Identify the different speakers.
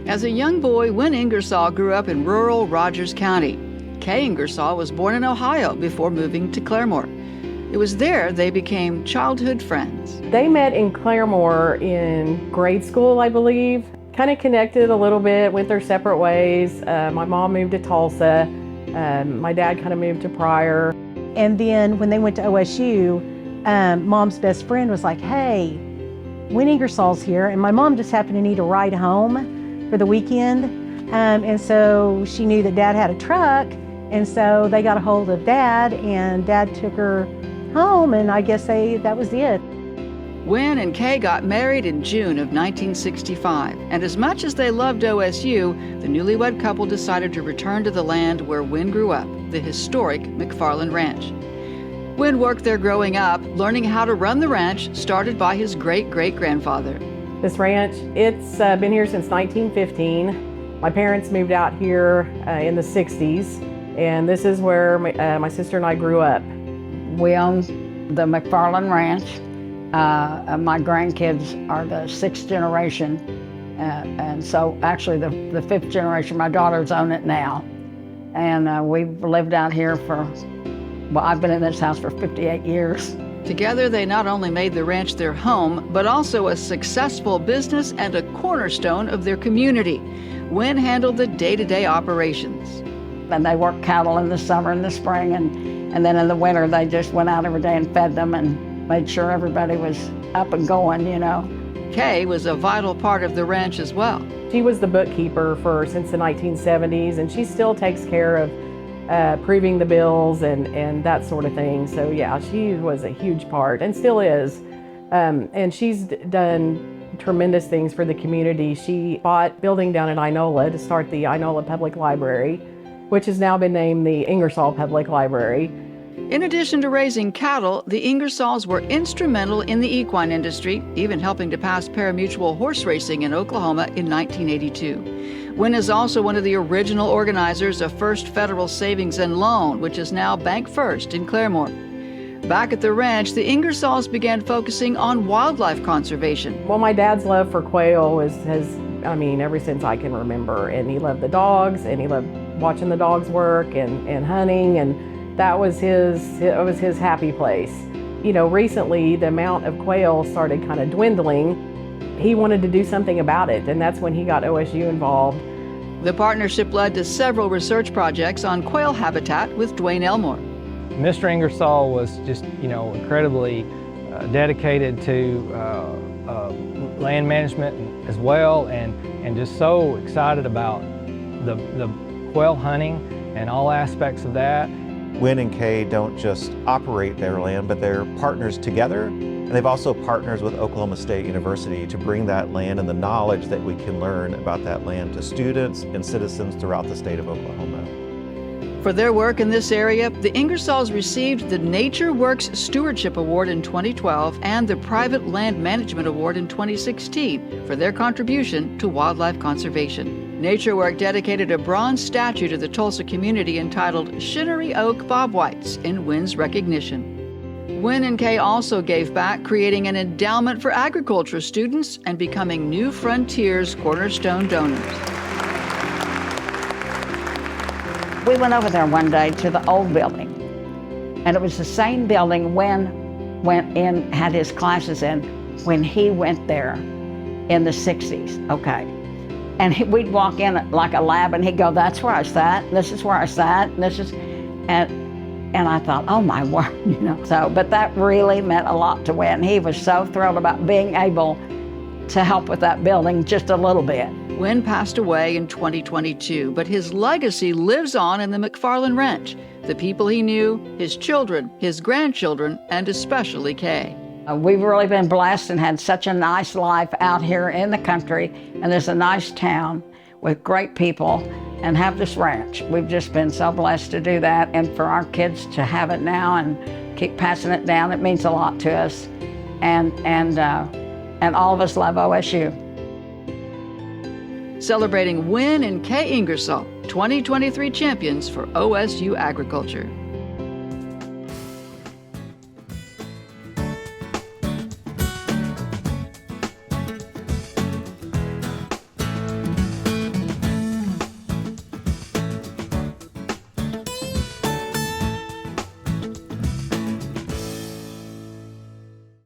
Speaker 1: As a young boy, Win Ingersoll grew up in rural Rogers County. Kay Ingersoll was born in Ohio before moving to Claremore. It was there they became childhood friends.
Speaker 2: They met in Claremore in grade school, I believe. Kind of connected a little bit, went their separate ways. My mom moved to Tulsa. My dad kind of moved to Pryor.
Speaker 3: And then when they went to OSU, Mom's best friend was like, hey, Win Ingersoll's here. And my mom just happened to need a ride home for the weekend. And so she knew that Dad had a truck. And so they got a hold of Dad, and Dad took her home, and I guess that was it.
Speaker 1: Win and Kay got married in June of 1965, and as much as they loved OSU, the newlywed couple decided to return to the land where Win grew up, the historic McFarland Ranch. Win worked there growing up, learning how to run the ranch started by his great-great-grandfather.
Speaker 2: This ranch, it's been here since 1915. My parents moved out here in the 60s, and this is where my sister and I grew up.
Speaker 4: We own the McFarland Ranch. My grandkids are the sixth generation, and so actually the fifth generation, my daughters own it now. And we've lived out here I've been in this house for 58 years.
Speaker 1: Together, they not only made the ranch their home, but also a successful business and a cornerstone of their community. Win handled the day-to-day operations.
Speaker 4: And they worked cattle in the summer and the spring, and then in the winter, they just went out every day and fed them and made sure everybody was up and going, you know.
Speaker 1: Kay was a vital part of the ranch as well.
Speaker 2: She was the bookkeeper since the 1970s, and she still takes care of proving the bills and that sort of thing. So yeah, she was a huge part and still is. And she's done tremendous things for the community. She bought building down in Inola to start the Inola Public Library, which has now been named the Ingersoll Public Library.
Speaker 1: In addition to raising cattle, the Ingersolls were instrumental in the equine industry, even helping to pass pari-mutuel horse racing in Oklahoma in 1982. Win is also one of the original organizers of First Federal Savings and Loan, which is now Bank First in Claremore. Back at the ranch, the Ingersolls began focusing on wildlife conservation.
Speaker 2: Well, my dad's love for quail has ever since I can remember. And he loved the dogs, and he loved watching the dogs work and hunting, and that was his happy place. You know, recently the amount of quail started kind of dwindling. He wanted to do something about it, and that's when he got OSU involved.
Speaker 1: The partnership led to several research projects on quail habitat with Dwayne Elmore.
Speaker 5: Mr. Ingersoll was just, incredibly dedicated to land management as well, and just so excited about the quail hunting and all aspects of that.
Speaker 6: Win and Kay don't just operate their land, but they're partners together. And they've also partners with Oklahoma State University to bring that land and the knowledge that we can learn about that land to students and citizens throughout the state of Oklahoma.
Speaker 1: For their work in this area, the Ingersolls received the Nature Works Stewardship Award in 2012 and the Private Land Management Award in 2016 for their contribution to wildlife conservation. NatureWork dedicated a bronze statue to the Tulsa community entitled Shinnery Oak Bobwhites in Win's recognition. Win and Kay also gave back, creating an endowment for agriculture students and becoming New Frontiers cornerstone donors.
Speaker 4: We went over there one day to the old building, and it was the same building Win went in, had his classes in when he went there in the 60s, okay. And we'd walk in like a lab, and he'd go, that's where I sat, this is where I sat, and this is, and I thought, oh my word, So, but that really meant a lot to Win. He was so thrilled about being able to help with that building just a little bit.
Speaker 1: Win passed away in 2022, but his legacy lives on in the McFarland Ranch. The people he knew, his children, his grandchildren, and especially Kay.
Speaker 4: We've really been blessed and had such a nice life out here in the country, and there's a nice town with great people, and have this ranch. We've just been so blessed to do that, and for our kids to have it now and keep passing it down, it means a lot to us. And all of us love OSU.
Speaker 1: Celebrating Win and Kay Ingersoll, 2023 champions for OSU Agriculture.